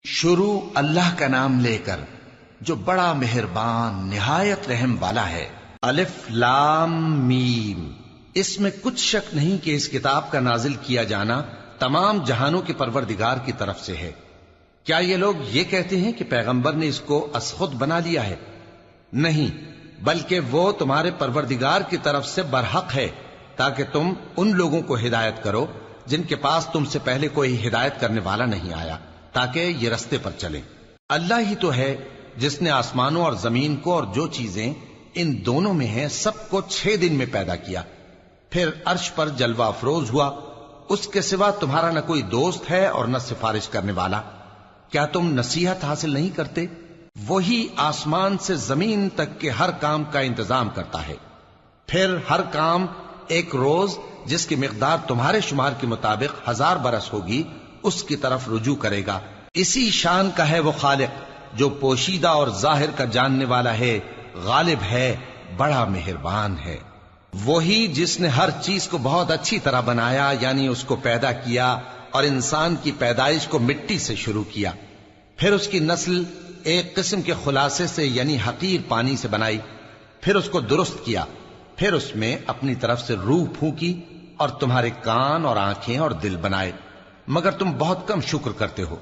شروع اللہ کا نام لے کر جو بڑا مہربان نہایت رحم والا ہے۔ الف لام میم۔ اس میں کچھ شک نہیں کہ اس کتاب کا نازل کیا جانا تمام جہانوں کے پروردگار کی طرف سے ہے۔ کیا یہ لوگ یہ کہتے ہیں کہ پیغمبر نے اس کو از خود بنا لیا ہے؟ نہیں، بلکہ وہ تمہارے پروردگار کی طرف سے برحق ہے، تاکہ تم ان لوگوں کو ہدایت کرو جن کے پاس تم سے پہلے کوئی ہدایت کرنے والا نہیں آیا، تاکہ یہ رستے پر چلیں۔ اللہ ہی تو ہے جس نے آسمانوں اور زمین کو اور جو چیزیں ان دونوں میں ہیں سب کو 6 دن میں پیدا کیا، پھر عرش پر جلوہ افروز ہوا۔ اس کے سوا تمہارا نہ کوئی دوست ہے اور نہ سفارش کرنے والا۔ کیا تم نصیحت حاصل نہیں کرتے؟ وہی آسمان سے زمین تک کے ہر کام کا انتظام کرتا ہے، پھر ہر کام ایک روز جس کی مقدار تمہارے شمار کے مطابق 1000 برس ہوگی اس کی طرف رجوع کرے گا۔ اسی شان کا ہے وہ خالق جو پوشیدہ اور ظاہر کا جاننے والا ہے، غالب ہے، بڑا مہربان ہے۔ وہی جس نے ہر چیز کو بہت اچھی طرح بنایا، یعنی اس کو پیدا کیا اور انسان کی پیدائش کو مٹی سے شروع کیا، پھر اس کی نسل ایک قسم کے خلاصے سے یعنی حقیر پانی سے بنائی، پھر اس کو درست کیا، پھر اس میں اپنی طرف سے روح پھونکی اور تمہارے کان اور آنکھیں اور دل بنائے، مگر تم بہت کم شکر کرتے ہو۔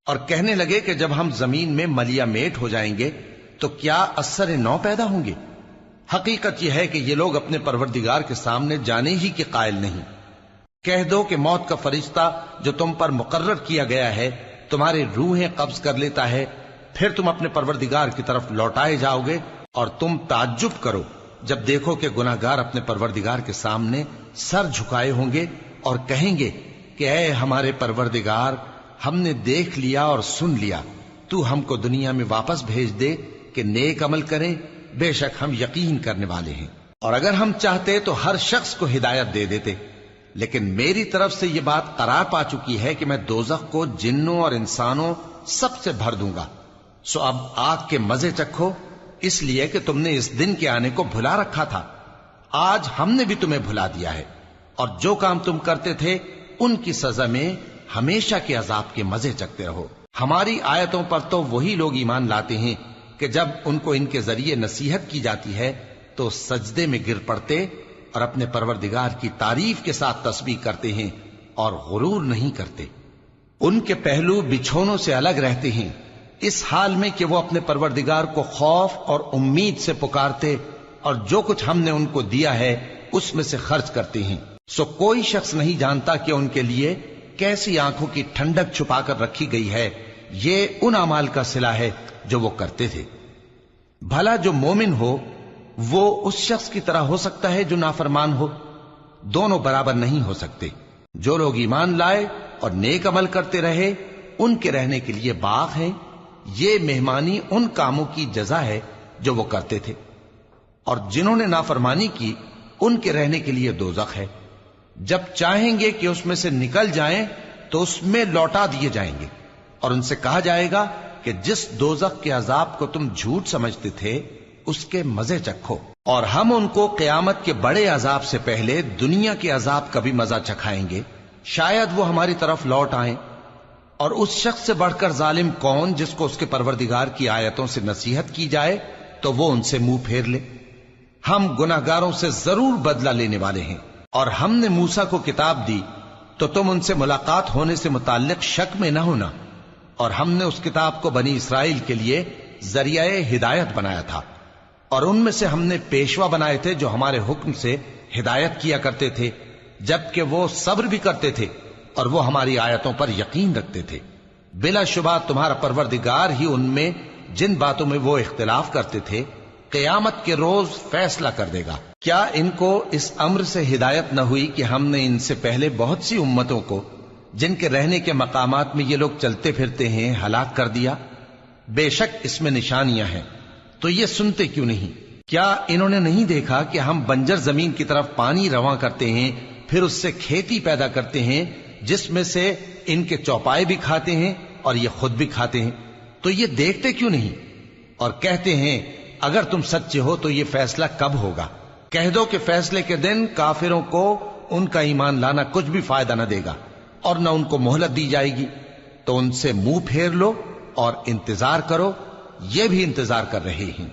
اور کہنے لگے کہ جب ہم زمین میں ملیا میٹ ہو جائیں گے تو کیا اثر نو پیدا ہوں گے؟ حقیقت یہ ہے کہ یہ لوگ اپنے پروردگار کے سامنے جانے ہی کے قائل نہیں۔ کہہ دو کہ موت کا فرشتہ جو تم پر مقرر کیا گیا ہے تمہاری روحیں قبض کر لیتا ہے، پھر تم اپنے پروردگار کی طرف لوٹائے جاؤ گے، اور تم تعجب کرو جب دیکھو کہ گناہگار اپنے پروردگار کے سامنے سر جھکائے ہوں گے اور کہیں گے کہ اے ہمارے پروردگار، ہم نے دیکھ لیا اور سن لیا، تو ہم کو دنیا میں واپس بھیج دے کہ نیک عمل کریں، بے شک ہم یقین کرنے والے ہیں۔ اور اگر ہم چاہتے تو ہر شخص کو ہدایت دے دیتے، لیکن میری طرف سے یہ بات قرار پا چکی ہے کہ میں دوزخ کو جنوں اور انسانوں سب سے بھر دوں گا، سو اب آگ کے مزے چکھو، اس لیے کہ تم نے اس دن کے آنے کو بھلا رکھا تھا۔ آج ہم نے بھی تمہیں بھلا دیا ہے، اور جو کام تم کرتے تھے ان کی سزا میں ہمیشہ کے عذاب کے مزے چکتے رہو۔ ہماری آیتوں پر تو وہی لوگ ایمان لاتے ہیں کہ جب ان کو ان کے ذریعے نصیحت کی جاتی ہے تو سجدے میں گر پڑتے اور اپنے پروردگار کی تعریف کے ساتھ تسبیح کرتے ہیں اور غرور نہیں کرتے۔ ان کے پہلو بچھونوں سے الگ رہتے ہیں، اس حال میں کہ وہ اپنے پروردگار کو خوف اور امید سے پکارتے اور جو کچھ ہم نے ان کو دیا ہے اس میں سے خرچ کرتے ہیں۔ سو کوئی شخص نہیں جانتا کہ ان کے لیے کیسی آنکھوں کی ٹھنڈک چھپا کر رکھی گئی ہے، یہ ان اعمال کا صلہ ہے جو وہ کرتے تھے۔ بھلا جو مومن ہو وہ اس شخص کی طرح ہو سکتا ہے جو نافرمان ہو؟ دونوں برابر نہیں ہو سکتے۔ جو لوگ ایمان لائے اور نیک عمل کرتے رہے ان کے رہنے کے لیے باغ ہیں، یہ مہمانی ان کاموں کی جزا ہے جو وہ کرتے تھے، اور جنہوں نے نافرمانی کی ان کے رہنے کے لیے دوزخ ہے، جب چاہیں گے کہ اس میں سے نکل جائیں تو اس میں لوٹا دیے جائیں گے، اور ان سے کہا جائے گا کہ جس دوزخ کے عذاب کو تم جھوٹ سمجھتے تھے اس کے مزے چکھو، اور ہم ان کو قیامت کے بڑے عذاب سے پہلے دنیا کے عذاب کا بھی مزہ چکھائیں گے، شاید وہ ہماری طرف لوٹ آئیں۔ اور اس شخص سے بڑھ کر ظالم کون جس کو اس کے پروردگار کی آیتوں سے نصیحت کی جائے تو وہ ان سے منہ پھیر لے۔ ہم گناہگاروں سے ضرور بدلہ لینے والے ہیں۔ اور ہم نے موسیٰ کو کتاب دی تو تم ان سے ملاقات ہونے سے متعلق شک میں نہ ہونا، اور ہم نے اس کتاب کو بنی اسرائیل کے لیے ذریعہ ہدایت بنایا تھا، اور ان میں سے ہم نے پیشوا بنائے تھے جو ہمارے حکم سے ہدایت کیا کرتے تھے، جبکہ وہ صبر بھی کرتے تھے اور وہ ہماری آیتوں پر یقین رکھتے تھے۔ بلا شبہ تمہارا پروردگار ہی ان میں جن باتوں میں وہ اختلاف کرتے تھے قیامت کے روز فیصلہ کر دے گا۔ کیا ان کو اس امر سے ہدایت نہ ہوئی کہ ہم نے ان سے پہلے بہت سی امتوں کو جن کے رہنے کے مقامات میں یہ لوگ چلتے پھرتے ہیں ہلاک کر دیا؟ بے شک اس میں نشانیاں ہیں، تو یہ سنتے کیوں نہیں؟ کیا انہوں نے نہیں دیکھا کہ ہم بنجر زمین کی طرف پانی رواں کرتے ہیں، پھر اس سے کھیتی پیدا کرتے ہیں جس میں سے ان کے چوپائے بھی کھاتے ہیں اور یہ خود بھی کھاتے ہیں، تو یہ دیکھتے کیوں نہیں؟ اور کہتے ہیں اگر تم سچے ہو تو یہ فیصلہ کب ہوگا؟ کہہ دو کہ فیصلے کے دن کافروں کو ان کا ایمان لانا کچھ بھی فائدہ نہ دے گا اور نہ ان کو مہلت دی جائے گی، تو ان سے منہ پھیر لو اور انتظار کرو، یہ بھی انتظار کر رہے ہیں۔